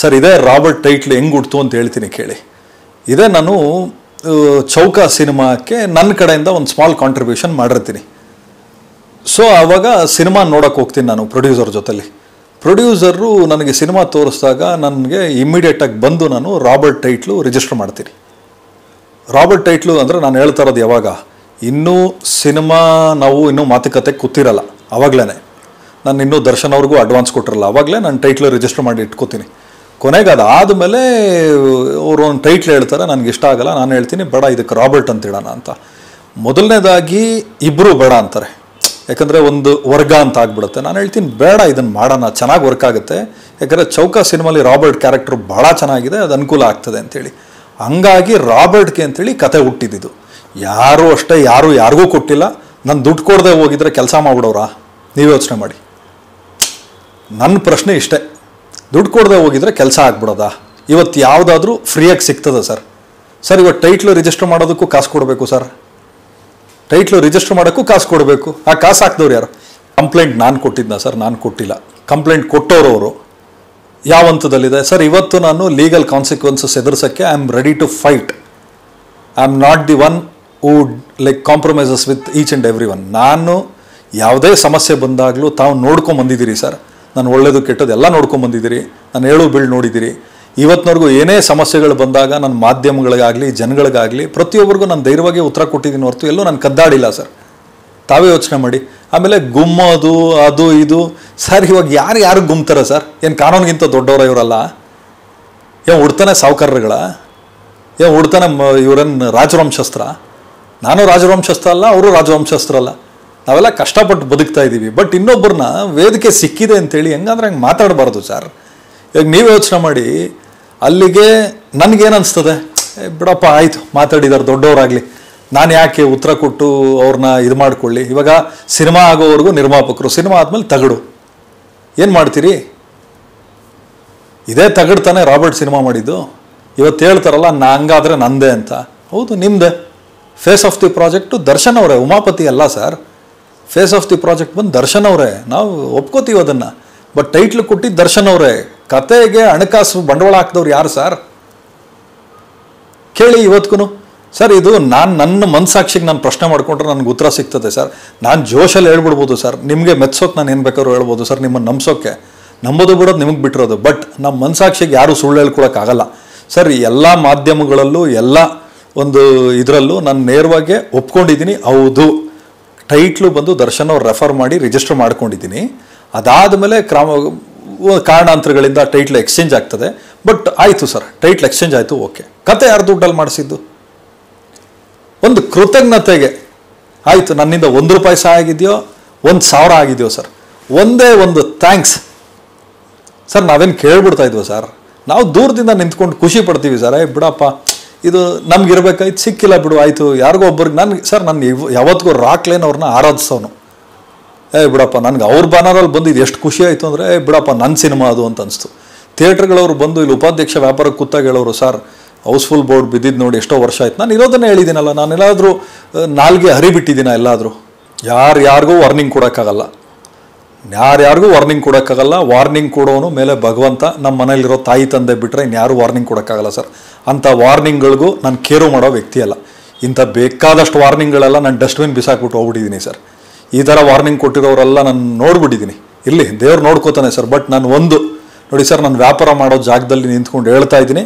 Sir ಇದೇ Robert title ಹೆಂಗೆ ಹುಡ್ತು ಅಂತ ಹೇಳ್ತೀನಿ ಕೇಳಿ. ಇದೇ ನಾನು ಚೌಕ ಸಿನಿಮಾಕ್ಕೆ ನನ್ನ ಕಡೆಯಿಂದ ಒಂದು ಸ್ಮಾಲ್ ಕಾಂಟ್ರಿಬ್ಯೂಷನ್ ಮಾಡಿರ್ತೀನಿ. ಸೊ ಆವಾಗ ಸಿನಿಮಾ ನೋಡೋಕೆ ಹೋಗ್ತೀನಿ ನಾನು ಪ್ರೊಡ್ಯೂಸರ್ ಜೊತೆಲಿ. ಪ್ರೊಡ್ಯೂಸರು ನನಗೆ ಸಿನಿಮಾ ತೋರಿಸಿದಾಗ ನನಗೆ ಇಮ್ಮಿಡಿಯೇಟಾಗಿ ಬಂದು ನಾನು ರಾಬರ್ಟ್ ಟೈಟ್ಲು ರಿಜಿಸ್ಟರ್ ಮಾಡ್ತೀನಿ. ರಾಬರ್ಟ್ ಟೈಟ್ಲು ಅಂದರೆ ನಾನು ಹೇಳ್ತಾ ಇರೋದು ಯಾವಾಗ, ಇನ್ನೂ ಸಿನಿಮಾ ನಾವು ಇನ್ನೂ ಮಾತುಕತೆ ಕೂತಿರಲ್ಲ, ಆವಾಗಲೇ ನಾನು ಇನ್ನೂ ದರ್ಶನ್ ಅವ್ರಿಗೂ ಅಡ್ವಾನ್ಸ್ ಕೊಟ್ಟಿರಲ್ಲ, ಆವಾಗಲೇ ನಾನು ಟೈಟ್ಲು ರಿಜಿಸ್ಟರ್ ಮಾಡಿ ಇಟ್ಕೋತೀನಿ. ಕೊನೆಗೆ ಅದಾದಮೇಲೆ ಅವರು ಒಂದು ಟೈಟ್ಲ್ ಹೇಳ್ತಾರೆ, ನನಗೆ ಇಷ್ಟ ಆಗಲ್ಲ, ನಾನು ಹೇಳ್ತೀನಿ ಬೇಡ ಇದಕ್ಕೆ ರಾಬರ್ಟ್ ಅಂತ ಇಡೋಣ ಅಂತ. ಮೊದಲನೇದಾಗಿ ಇಬ್ಬರು ಬೇಡ ಅಂತಾರೆ, ಯಾಕಂದರೆ ಒಂದು ವರ್ಗ ಅಂತ ಆಗ್ಬಿಡುತ್ತೆ. ನಾನು ಹೇಳ್ತೀನಿ ಬೇಡ ಇದನ್ನು ಮಾಡೋಣ, ಚೆನ್ನಾಗಿ ವರ್ಕ್ ಆಗುತ್ತೆ, ಯಾಕಂದರೆ ಚೌಕ ಸಿನಿಮಾಲಿ ರಾಬರ್ಟ್ ಕ್ಯಾರೆಕ್ಟ್ರು ಭಾಳ ಚೆನ್ನಾಗಿದೆ, ಅದು ಅನುಕೂಲ ಆಗ್ತದೆ ಅಂಥೇಳಿ. ಹಂಗಾಗಿ ರಾಬರ್ಟ್ಗೆ ಅಂತೇಳಿ ಕತೆ ಹುಟ್ಟಿದ್ದು. ಯಾರೂ ಅಷ್ಟೇ, ಯಾರಿಗೂ ಕೊಟ್ಟಿಲ್ಲ. ನಾನು ದುಡ್ಡು ಕೊಡದೆ ಹೋಗಿದ್ರೆ ಕೆಲಸ ಮಾಡ್ಬಿಡೋರಾ? ನೀವು ಯೋಚನೆ ಮಾಡಿ. ನನ್ನ ಪ್ರಶ್ನೆ ಇಷ್ಟೇ, ದುಡ್ಡು ಕೊಡದೆ ಹೋಗಿದ್ರೆ ಕೆಲಸ ಆಗ್ಬಿಡೋದಾ? ಇವತ್ತು ಯಾವುದಾದ್ರೂ ಫ್ರೀಯಾಗಿ ಸಿಗ್ತದೆ ಸರ್? ಇವತ್ತು ಟೈಟ್ಲು ರಿಜಿಸ್ಟರ್ ಮಾಡೋದಕ್ಕೂ ಕಾಸು ಕೊಡಬೇಕು ಸರ್, ಟೈಟ್ಲು ರಿಜಿಸ್ಟರ್ ಮಾಡೋಕ್ಕೂ ಕಾಸು ಕೊಡಬೇಕು. ಆ ಕಾಸು ಹಾಕಿದವ್ರು ಯಾರು? ಕಂಪ್ಲೇಂಟ್ ನಾನು ಕೊಟ್ಟಿದ್ದ ಸರ್? ನಾನು ಕೊಟ್ಟಿಲ್ಲ. ಕಂಪ್ಲೇಂಟ್ ಕೊಟ್ಟವರು ಅವರು ಯಾವ ಹಂತದಲ್ಲಿದೆ ಸರ್? ಇವತ್ತು ನಾನು ಲೀಗಲ್ ಕಾನ್ಸಿಕ್ವೆನ್ಸಸ್ ಎದುರಿಸೋಕ್ಕೆ I am ready to fight. I am not the one who like compromises with each and every one. ನಾನು ಯಾವುದೇ ಸಮಸ್ಯೆ ಬಂದಾಗಲೂ ತಾವು ನೋಡ್ಕೊಂಬಂದಿದ್ದೀರಿ ಸರ್, ನಾನು ಒಳ್ಳೇದು ಕೆಟ್ಟದ್ದು ಎಲ್ಲ ನೋಡ್ಕೊಂಬಂದಿದ್ದೀರಿ, ನಾನು ಹೇಳು ಬೀಳು ನೋಡಿದ್ದೀರಿ. ಇವತ್ತಿನವರೆಗೂ ಏನೇ ಸಮಸ್ಯೆಗಳು ಬಂದಾಗ ನನ್ನ ಮಾಧ್ಯಮಗಳಿಗಾಗಲಿ ಜನಗಳಿಗಾಗಲಿ ಪ್ರತಿಯೊಬ್ಬರಿಗೂ ನಾನು ಧೈರ್ಯವಾಗಿ ಉತ್ತರ ಕೊಟ್ಟಿದ್ದೀನಿ ಹೊರತು ಎಲ್ಲೂ ನಾನು ಕದ್ದಾಡಿಲ್ಲ ಸರ್. ತಾವೇ ಯೋಚನೆ ಮಾಡಿ. ಆಮೇಲೆ ಗುಮ್ಮೋದು ಅದು ಇದು ಸರ್, ಇವಾಗ ಯಾರು ಗುಮ್ತಾರೆ ಸರ್? ಏನು ಕಾನೂನಿಗಿಂತ ದೊಡ್ಡವರ ಇವರಲ್ಲ? ಏನು ಹುಡ್ತಾನೆ ಸಾವುಕಾರರುಗಳ? ಏನು ಹುಡ್ತಾನೆ ಇವರೇನು ರಾಜವಂಶಸ್ತ್ರ? ನಾನು ರಾಜವಂಶಸ್ತ್ರ ಅಲ್ಲ, ಅವರು ರಾಜವಂಶಸ್ತ್ರ ಅಲ್ಲ. ನಾವೆಲ್ಲ ಕಷ್ಟಪಟ್ಟು ಬದುಕ್ತಾ ಇದ್ದೀವಿ. ಬಟ್ ಇನ್ನೊಬ್ಬರನ್ನ ವೇದಿಕೆ ಸಿಕ್ಕಿದೆ ಅಂತೇಳಿ ಹೆಂಗಂದ್ರೆ ಹಂಗೆ ಮಾತಾಡಬಾರ್ದು ಸರ್. ಈಗ ನೀವು ಯೋಚನೆ ಮಾಡಿ, ಅಲ್ಲಿಗೆ ನನಗೇನು ಅನಿಸ್ತದೆ, ಬಿಡಪ್ಪ ಆಯಿತು ಮಾತಾಡಿದಾರೆ ದೊಡ್ಡವರಾಗಲಿ, ನಾನು ಯಾಕೆ ಉತ್ತರ ಕೊಟ್ಟು ಅವ್ರನ್ನ ಇದು ಮಾಡ್ಕೊಳ್ಳಿ. ಇವಾಗ ಸಿನಿಮಾ ಆಗೋವರೆಗೂ ನಿರ್ಮಾಪಕರು, ಸಿನಿಮಾ ಆದಮೇಲೆ ತಗಡು ಏನು ಮಾಡ್ತೀರಿ? ಇದೇ ತಗಡು ತಾನೇ ರಾಬರ್ಟ್ ಸಿನಿಮಾ ಮಾಡಿದ್ದು. ಇವತ್ತು ಹೇಳ್ತಾರಲ್ಲ ಹಂಗಾದರೆ ನಂದೇ ಅಂತ. ಹೌದು ನಿಮ್ಮದೇ. Face of the project Darshan ಅವರೇ, ಉಮಾಪತಿ ಅಲ್ಲ sir. Face of the project ಬಂದು ದರ್ಶನ್ ಅವರೇ, ನಾವು ಒಪ್ಕೋತೀವಿ ಅದನ್ನು. ಬಟ್ ಟೈಟ್ಲ್ ಕೊಟ್ಟಿದ್ದು ದರ್ಶನ್ ಅವರೇ. ಕತೆಗೆ ಹಣಕಾಸು ಬಂಡವಾಳ ಹಾಕಿದವ್ರು ಯಾರು ಸರ್? ಕೇಳಿ ಇವತ್ತಿಗೂ ಸರ್. ಇದು ನನ್ನ ಮನಸ್ಸಾಕ್ಷಿಗೆ ನಾನು ಪ್ರಶ್ನೆ ಮಾಡಿಕೊಂಡ್ರೆ ನನಗೆ ಉತ್ತರ ಸಿಗ್ತದೆ ಸರ್. ನಾನು ಜೋಶಲ್ಲಿ ಹೇಳ್ಬಿಡ್ಬೋದು ಸರ್, ನಿಮಗೆ ಮೆಚ್ಚೋಕೆ ನಾನು ಏನು ಬೇಕಾದ್ರೂ ಹೇಳ್ಬೋದು ಸರ್, ನಿಮ್ಮನ್ನು ನಂಬಿಸೋಕ್ಕೆ. ನಂಬೋದು ಬಿಡೋದು ನಿಮಗೆ ಬಿಟ್ಟಿರೋದು. ಬಟ್ ನಮ್ಮ ಮನಸ್ಸಾಕ್ಷಿಗೆ ಯಾರೂ ಸುಳ್ಳು ಹೇಳ್ಕೊಳಕ್ಕಾಗಲ್ಲ ಸರ್. ಎಲ್ಲ ಮಾಧ್ಯಮಗಳಲ್ಲೂ ಎಲ್ಲ ಒಂದು ಇದರಲ್ಲೂ ನಾನು ನೇರವಾಗಿ ಒಪ್ಕೊಂಡಿದ್ದೀನಿ. ಹೌದು, ಟೈಟ್ಲು ಬಂದು ದರ್ಶನ್ ಅವ್ರು ರೆಫರ್ ಮಾಡಿ ರಿಜಿಸ್ಟರ್ ಮಾಡ್ಕೊಂಡಿದ್ದೀನಿ. ಅದಾದಮೇಲೆ ಕಾರಣಾಂತರಗಳಿಂದ ಟೈಟ್ಲ್ ಎಕ್ಸ್ಚೇಂಜ್ ಆಗ್ತದೆ. ಬಟ್ ಆಯಿತು ಸರ್, ಟೈಟ್ಲ್ ಎಕ್ಸ್ಚೇಂಜ್ ಆಯಿತು, ಓಕೆ. ಕತೆ ಯಾರು ದುಡ್ಡಲ್ಲಿ ಮಾಡಿಸಿದ್ದು? ಒಂದು ಕೃತಜ್ಞತೆಗೆ ಆಯಿತು, ನನ್ನಿಂದ ₹1 ಸಹ ಆಗಿದೆಯೋ 1,000 ಆಗಿದೆಯೋ ಸರ್, ಒಂದೇ ಒಂದು ಥ್ಯಾಂಕ್ಸ್ ಸರ್. ನಾವೇನು ಕೇಳ್ಬಿಡ್ತಾ ಇದ್ವಿ ಸರ್? ನಾವು ದೂರದಿಂದ ನಿಂತ್ಕೊಂಡು ಖುಷಿ ಪಡ್ತೀವಿ ಸರ್. ಬಿಡಪ್ಪ ಇದು ನಮ್ಗಿರ್ಬೇಕಾಯ್ತು, ಸಿಕ್ಕಿಲ್ಲ ಬಿಡು, ಆಯಿತು ಯಾರಿಗೋ ಒಬ್ಬರಿಗೆ. ನಾನು ಯಾವತ್ತಿಗೂ ರಾಕ್ಲೇನ್ ಅವ್ರನ್ನ ಆರಾಧಿಸೋನು. ಬಿಡಪ್ಪ ನನಗೆ ಅವ್ರ ಬ್ಯಾನರಲ್ಲಿ ಬಂದು ಇದು ಎಷ್ಟು ಖುಷಿ ಆಯಿತು ಅಂದರೆ, ಬಿಡಪ್ಪ ನನ್ನ ಸಿನಿಮಾ ಅದು ಅಂತ ಅನಿಸ್ತು. ಥಿಯೇಟ್ರ್ಗಳವ್ರು ಬಂದು ಇಲ್ಲಿ ಉಪಾಧ್ಯಕ್ಷ ವ್ಯಾಪಾರಕ್ಕೆ ಕೂತಾಗ ಹೇಳೋರು, ಸರ್ ಹೌಸ್ಫುಲ್ ಬೋರ್ಡ್ ಬಿದ್ದಿದ್ದು ನೋಡಿ ಎಷ್ಟೋ ವರ್ಷ ಆಯ್ತು. ನಾನು ಇರೋದನ್ನೇ ಹೇಳಿದ್ದೀನಲ್ಲ, ನಾನೆಲ್ಲಾದರೂ ನಾಲ್ಗೆ ಹರಿಬಿಟ್ಟಿದ್ದೀನ ಎಲ್ಲಾದರೂ? ಯಾರಿಗೂ ವಾರ್ನಿಂಗ್ ಕೊಡೋಕ್ಕಾಗಲ್ಲ, ಯಾರಿಗೂ ವಾರ್ನಿಂಗ್ ಕೊಡೋಕ್ಕಾಗಲ್ಲ. ವಾರ್ನಿಂಗ್ ಕೊಡೋನು ಮೇಲೆ ಭಗವಂತ, ನಮ್ಮ ಮನೇಲಿರೋ ತಾಯಿ ತಂದೆ ಬಿಟ್ಟರೆ ಇನ್ಯಾರೂ ವಾರ್ನಿಂಗ್ ಕೊಡೋಕ್ಕಾಗಲ್ಲ ಸರ್. ಅಂಥ ವಾರ್ನಿಂಗ್ಗಳಿಗೂ ನಾನು ಕೇರು ಮಾಡೋ ವ್ಯಕ್ತಿ ಅಲ್ಲ. ಇಂಥ ಬೇಕಾದಷ್ಟು ವಾರ್ನಿಂಗ್ಗಳೆಲ್ಲ ನಾನು ಡಸ್ಟ್ಬಿನ್ ಬಿಸಾಕ್ಬಿಟ್ಟು ಹೋಗ್ಬಿಟ್ಟಿದ್ದೀನಿ ಸರ್. ಈ ಥರ ವಾರ್ನಿಂಗ್ ಕೊಟ್ಟಿರೋರೆಲ್ಲ ನಾನು ನೋಡ್ಬಿಟ್ಟಿದ್ದೀನಿ. ಇಲ್ಲಿ ದೇವ್ರು ನೋಡ್ಕೋತಾನೆ ಸರ್. ಬಟ್ ನಾನು ಒಂದು ನೋಡಿ ಸರ್, ನಾನು ವ್ಯಾಪಾರ ಮಾಡೋ ಜಾಗದಲ್ಲಿ ನಿಂತ್ಕೊಂಡು ಹೇಳ್ತಾ ಇದ್ದೀನಿ,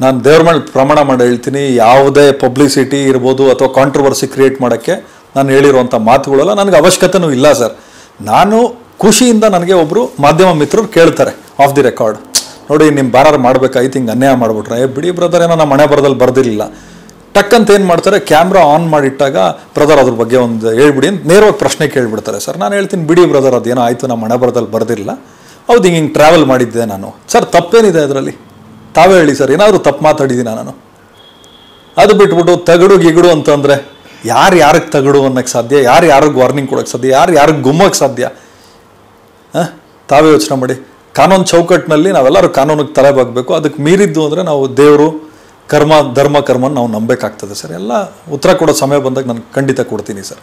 ನಾನು ದೇವ್ರ ಮೇಲೆ ಪ್ರಮಾಣ ಮಾಡಿ ಹೇಳ್ತೀನಿ, ಯಾವುದೇ ಪಬ್ಲಿಸಿಟಿ ಇರ್ಬೋದು ಅಥವಾ ಕಾಂಟ್ರವರ್ಸಿ ಕ್ರಿಯೇಟ್ ಮಾಡೋಕ್ಕೆ ನಾನು ಹೇಳಿರುವಂಥ ಮಾತುಗಳೆಲ್ಲ ನನಗೆ ಅವಶ್ಯಕತೆಯೂ ಇಲ್ಲ ಸರ್. ನಾನು ಖುಷಿಯಿಂದ ನನಗೆ ಒಬ್ಬರು ಮಾಧ್ಯಮ ಮಿತ್ರರು ಕೇಳ್ತಾರೆ ಆಫ್ ದಿ ರೆಕಾರ್ಡ್, ನೋಡಿ ನಿಮ್ಮ ಬ್ಯಾನರ್ ಮಾಡಬೇಕಾಯ್ತು, ಹಿಂಗೆ ಅನ್ಯಾಯ ಮಾಡಿಬಿಟ್ರೆ. ಬಿಡಿ ಬ್ರದರ್, ಏನೋ ನಮ್ಮ ಮನೆ ಬರದಲ್ಲಿ ಬರ್ದಿರಲಿಲ್ಲ. ಟಕ್ಕಂತ ಏನು ಮಾಡ್ತಾರೆ, ಕ್ಯಾಮ್ರಾ ಆನ್ ಮಾಡಿಟ್ಟಾಗ ಬ್ರದರ್ ಅದ್ರ ಬಗ್ಗೆ ಒಂದು ಹೇಳ್ಬಿಡಿ ಅಂತ ನೇರವಾಗಿ ಪ್ರಶ್ನೆ ಕೇಳಿಬಿಡ್ತಾರೆ ಸರ್. ನಾನು ಹೇಳ್ತೀನಿ, ಬಿಡಿ ಬ್ರದರ್ ಅದೇನೋ ಆಯಿತು, ನಮ್ಮ ಮನೆ ಬರದಲ್ಲಿ ಬರ್ದಿರಲಿಲ್ಲ, ಹೌದು ಹಿಂಗೆ ಟ್ರಾವೆಲ್ ಮಾಡಿದ್ದೆ ನಾನು. ಸರ್ ತಪ್ಪೇನಿದೆ ಅದರಲ್ಲಿ? ತಾವೇ ಹೇಳಿ ಸರ್, ಏನಾದರೂ ತಪ್ಪು ಮಾತಾಡಿದ್ದೀನಿ ನಾನು? ಅದು ಬಿಟ್ಬಿಟ್ಟು ತಗಡು ಗಿಗಡು ಅಂತಂದರೆ ಯಾರಿಗೆ ತಗಡು ಅನ್ನೋಕ್ಕೆ ಸಾಧ್ಯ? ಯಾರಿಗೆ ವಾರ್ನಿಂಗ್ ಕೊಡೋಕ್ಕೆ ಸಾಧ್ಯ? ಯಾರಿಗೆ ಗುಮ್ಮೋಕ್ಕೆ ಸಾಧ್ಯ? ತಾವೇ ಯೋಚನೆ ಮಾಡಿ. ಕಾನೂನು ಚೌಕಟ್ಟಿನಲ್ಲಿ ನಾವೆಲ್ಲರೂ ಕಾನೂನಿಗೆ ತಲೆ ಬಾಗಬೇಕು. ಅದಕ್ಕೆ ಮೀರಿದ್ದು ಅಂದರೆ ನಾವು ದೇವರು ಧರ್ಮ ಕರ್ಮನ ನಾವು ನಂಬಬೇಕಾಗ್ತದೆ ಸರ್. ಎಲ್ಲ ಉತ್ತರ ಕೊಡೋ ಸಮಯ ಬಂದಾಗ ನಾನು ಖಂಡಿತ ಕೊಡ್ತೀನಿ ಸರ್.